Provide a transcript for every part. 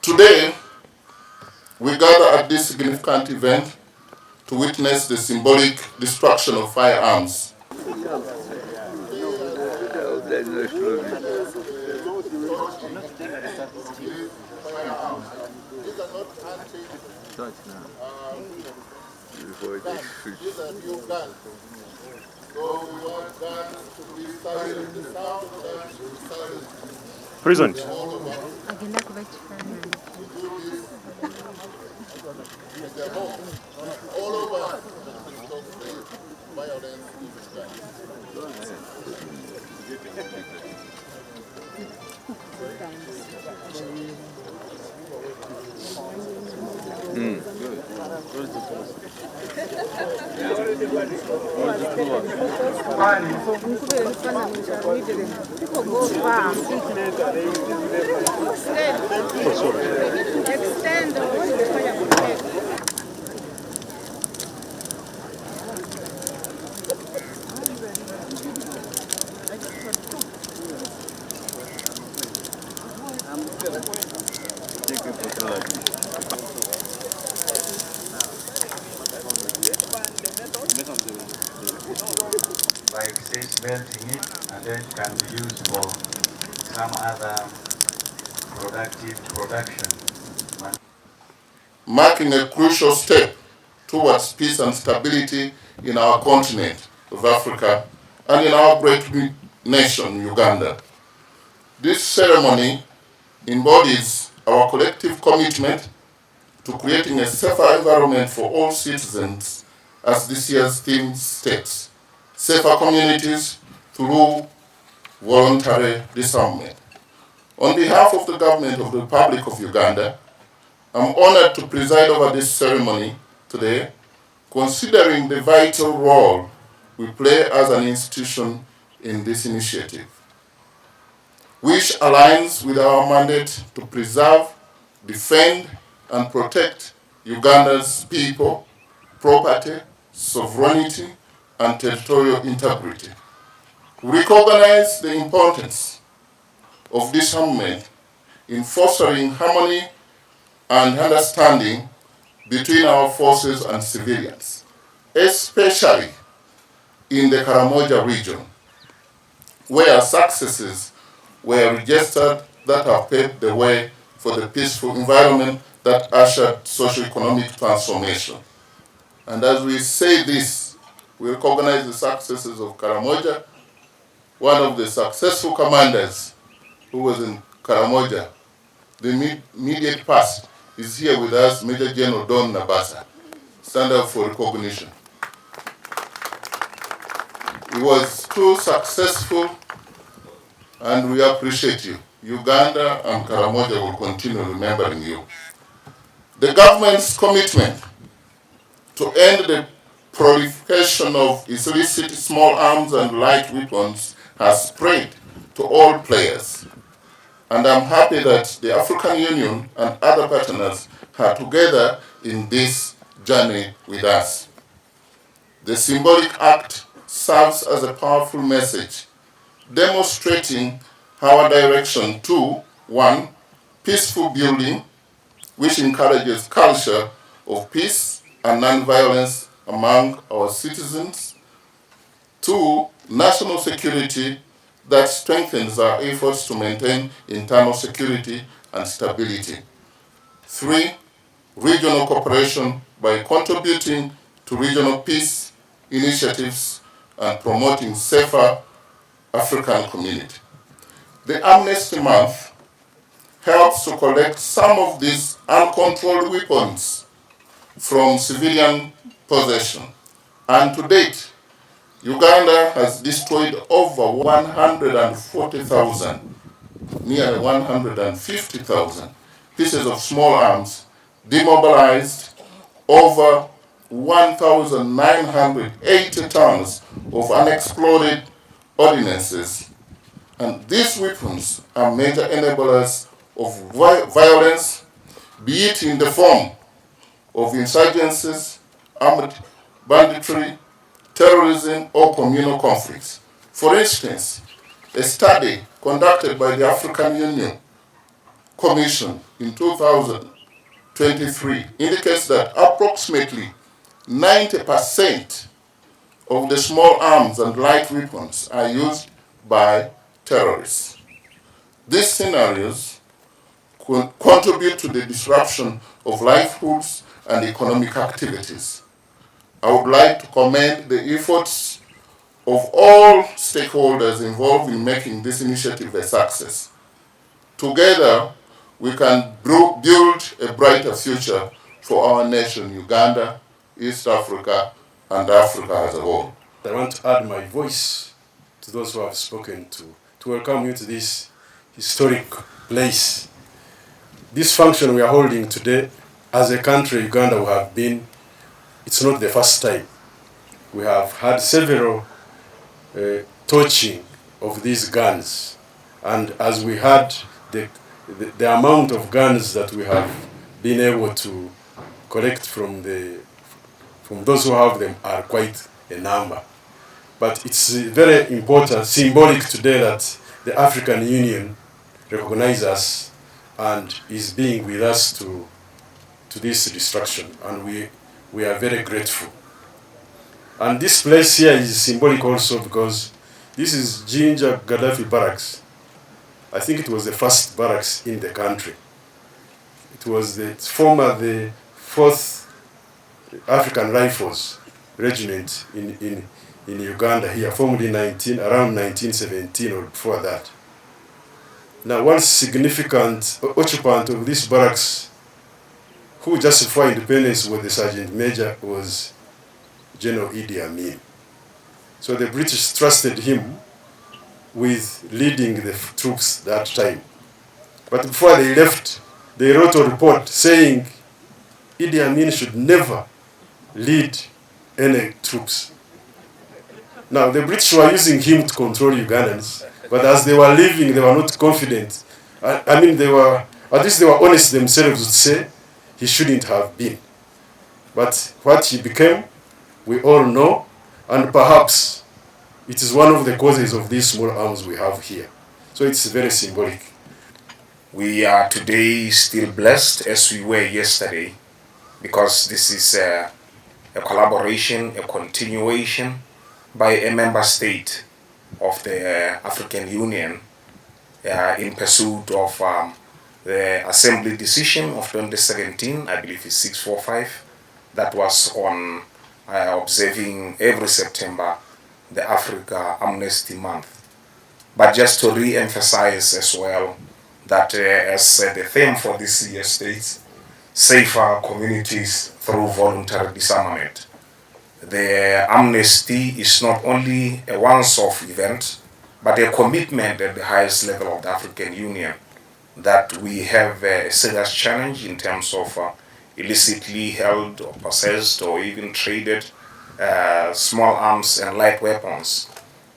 Today, we gather at this significant event to witness the symbolic destruction of firearms. These are new guns. So we want guns to be silent. The sound of guns to be silent. Present. All over to stop the violence in this country. Like this, melting it, and then can be used for some other productive production. Marking a crucial step towards peace and stability in our continent of Africa and in our great nation, Uganda. This ceremony embodies our collective commitment to creating a safer environment for all citizens, as this year's theme states, safer communities through voluntary disarmament. On behalf of the government of the Republic of Uganda, I'm honored to preside over this ceremony today, considering the vital role we play as an institution in this initiative, which aligns with our mandate to preserve, defend, and protect Uganda's people, property, sovereignty, and territorial integrity. We recognize the importance of disarmament in fostering harmony and understanding between our forces and civilians, especially in the Karamoja region, where successes were registered that have paved the way for the peaceful environment that ushered socio-economic transformation. And as we say this, we recognize the successes of Karamoja. One of the successful commanders who was in Karamoja, the immediate past, is here with us, Major General Don Nabasa. Stand up for recognition. He was too successful, and we appreciate you. Uganda and Karamoja will continue remembering you. The government's commitment to end the proliferation of illicit small arms and light weapons has spread to all players. And I'm happy that the African Union and other partners are together in this journey with us. The symbolic act serves as a powerful message, demonstrating our direction to, one, peaceful building, which encourages culture of peace and nonviolence among our citizens. 2, national security that strengthens our efforts to maintain internal security and stability. 3, regional cooperation by contributing to regional peace initiatives and promoting safer African community. The Amnesty Month helps to collect some of these uncontrolled weapons from civilian possession. And to date, Uganda has destroyed over 140,000, nearly 150,000 pieces of small arms, demobilized over 1,980 tons of unexploded ordnances. And these weapons are major enablers of violence, be it in the form of insurgencies, armed banditry, terrorism, or communal conflicts. For instance, a study conducted by the African Union Commission in 2023 indicates that approximately 90% of the small arms and light weapons are used by terrorists. These scenarios contribute to the disruption of livelihoods and economic activities. I would like to commend the efforts of all stakeholders involved in making this initiative a success. Together, we can build a brighter future for our nation, Uganda, East Africa, and Africa as a whole. I want to add my voice to those who have spoken to welcome you to this historic place. This function we are holding today, as a country, Uganda, we have been, it's not the first time. We have had several touching of these guns. And as we had the amount of guns that we have been able to collect from those who have them are quite a number. But it's very important, symbolic today that the African Union recognizes us and is being with us to this destruction, and we are very grateful. And this place here is symbolic also because this is Jinja Gaddafi Barracks. I think it was the first barracks in the country. It was the 4th African Rifles Regiment in Uganda here, formed in around 1917 or before that. Now, one significant occupant of this barracks who justified independence with the Sergeant Major was General Idi Amin. So the British trusted him with leading the troops that time. But before they left, they wrote a report saying Idi Amin should never lead any troops. Now, the British were using him to control Ugandans, but as they were leaving, they were not confident. I mean, at least they were honest themselves to say he shouldn't have been. But what he became, we all know, and perhaps it is one of the causes of these small arms we have here. So it's very symbolic. We are today still blessed as we were yesterday, because this is a collaboration, a continuation by a member state of the African Union in pursuit of the Assembly decision of 2017, I believe it's 645, that was on observing every September the Africa Amnesty Month. But just to re-emphasize as well that as the theme for this year states, safer communities through voluntary disarmament. The amnesty is not only a once-off event, but a commitment at the highest level of the African Union that we have a serious challenge in terms of illicitly held or possessed or even traded small arms and light weapons.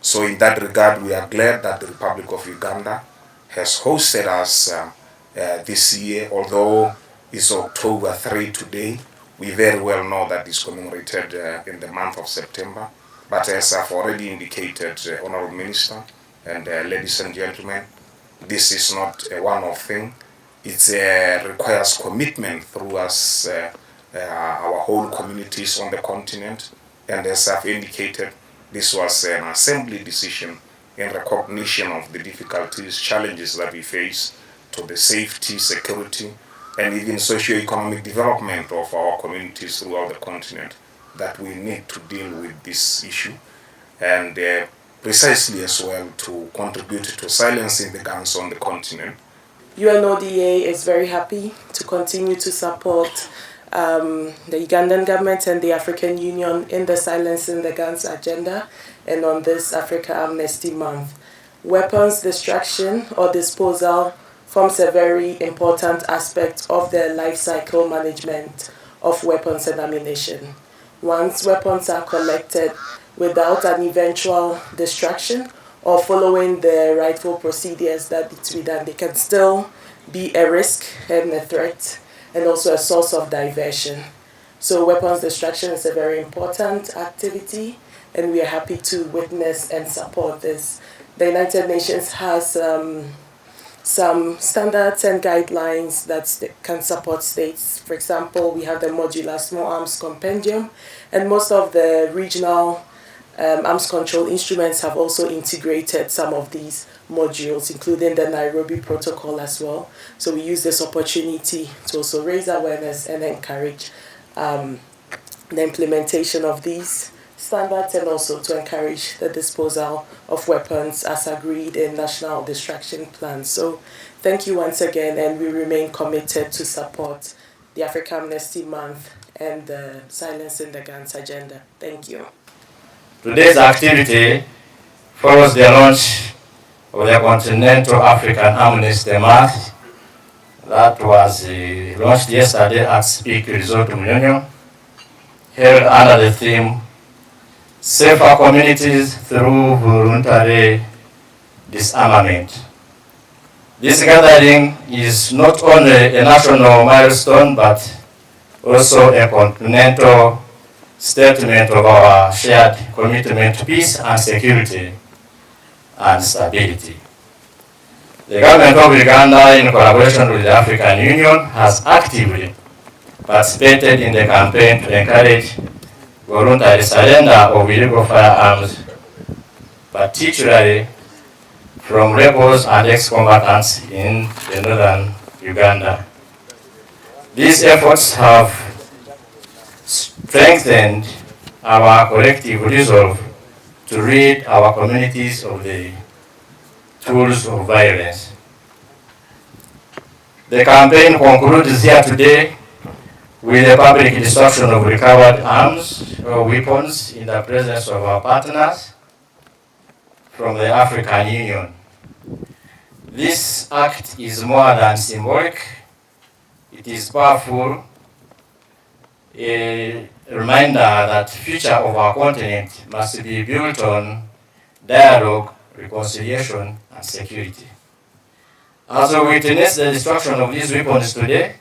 So in that regard, we are glad that the Republic of Uganda has hosted us this year, although it's October 3 today. We very well know that it's commemorated in the month of September. But as I've already indicated, Honorable Minister and ladies and gentlemen, this is not a one-off thing. It requires commitment through us our whole communities on the continent. And as I've indicated, this was an assembly decision in recognition of the difficulties, challenges that we face to the safety, security, and even socio-economic development of our communities throughout the continent, that we need to deal with this issue, and precisely as well to contribute to silencing the guns on the continent. UNODA is very happy to continue to support the Ugandan government and the African Union in the Silencing the Guns agenda and on this Africa Amnesty Month. Weapons destruction or disposal forms a very important aspect of the life cycle management of weapons and ammunition. Once weapons are collected without an eventual destruction or following the rightful procedures that need to be done, they can still be a risk and a threat and also a source of diversion. So weapons destruction is a very important activity, and we are happy to witness and support this. The United Nations has some standards and guidelines that can support states. For example, we have the Modular Small Arms Compendium, and most of the regional arms control instruments have also integrated some of these modules, including the Nairobi Protocol as well. So we use this opportunity to also raise awareness and encourage the implementation of these standards, and also to encourage the disposal of weapons as agreed in national destruction plans. So thank you once again, and we remain committed to support the Africa Amnesty Month and the Silencing the Guns agenda. Thank you. Today's activity follows the launch of the Continental African Amnesty Month that was launched yesterday at Speak Resort Union, held under the theme Safer Communities Through Voluntary Disarmament. This gathering is not only a national milestone but also a continental statement of our shared commitment to peace and security and stability. The government of Uganda, in collaboration with the African Union, has actively participated in the campaign to encourage voluntary surrender of illegal firearms, particularly from rebels and ex-combatants in the northern Uganda. These efforts have strengthened our collective resolve to rid our communities of the tools of violence. The campaign concludes here today with the public destruction of recovered arms or weapons in the presence of our partners from the African Union. This act is more than symbolic. It is powerful, a reminder that the future of our continent must be built on dialogue, reconciliation, and security. As we witness the destruction of these weapons today,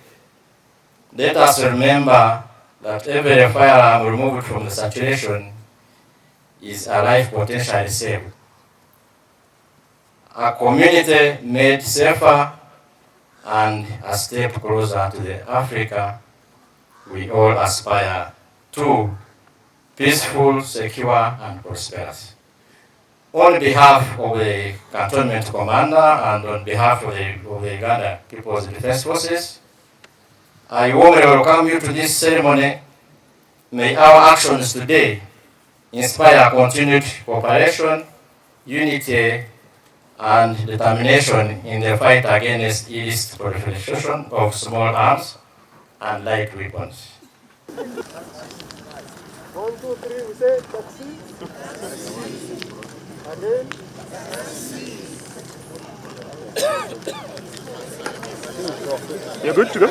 let us remember that every firearm removed from the circulation is a life potentially saved. A community made safer and a step closer to the Africa we all aspire to, peaceful, secure, and prosperous. On behalf of the Cantonment Commander and on behalf of the Uganda People's Defense Forces, I warmly welcome you to this ceremony. May our actions today inspire continued cooperation, unity, and determination in the fight against illicit proliferation of small arms and light weapons. 1, 2, 3, we say taxi. Again. You're good to go?